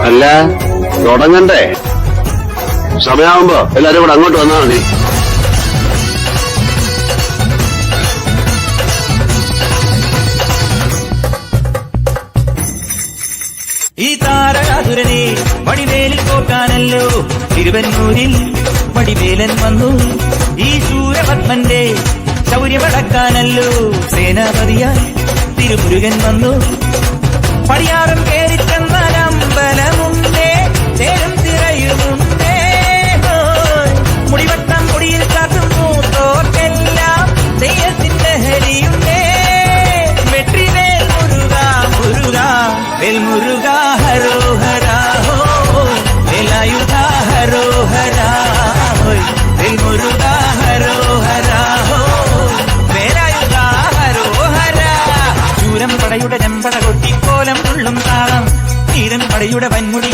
അല്ല തുടങ്ങണ്ടേ? സമയമാകുമ്പോ എല്ലാരും കൂടെ അങ്ങോട്ട് വന്നാൽ മതി. ഈ താരകാസുരനെ വടിവേലിൽ കോർക്കാനല്ലോ തിരുവന്നൂരിൽ വടിവേലൻ വന്നു. ഈ ശൂരപത്മന്റെ ശൗര്യമടക്കാനല്ലോ സേനാപതിയായി തിരുമുരുകൻ വന്നു. പടിയാറും കേറിച്ചെന്നാലമ്പലമുണ്ടേ, ചേരും തിറയുമുണ്ടേ, മുടിവട്ടം മുടിയിൽ കാത്തും മൂത്തോർക്കെല്ലാം തെയ്യത്തിന്റെ ഹരിയുണ്ടേ. വെട്രിവേൽ മുരുക മുരുക വേൽ മുരുക ഹരോഹരാ ഹോ, വേലായുധ ഹരോഹരാ വേൽ മുരുക ഹരോഹരാ ഹോ, വേലായുധ ഹരോഹരാ. ശൂരം പടയുടെ ചെമ്പട കൊട്ടിക്കോലം ഉള്ളും താളം, തീരൻ പടയുടെ വൻമുടി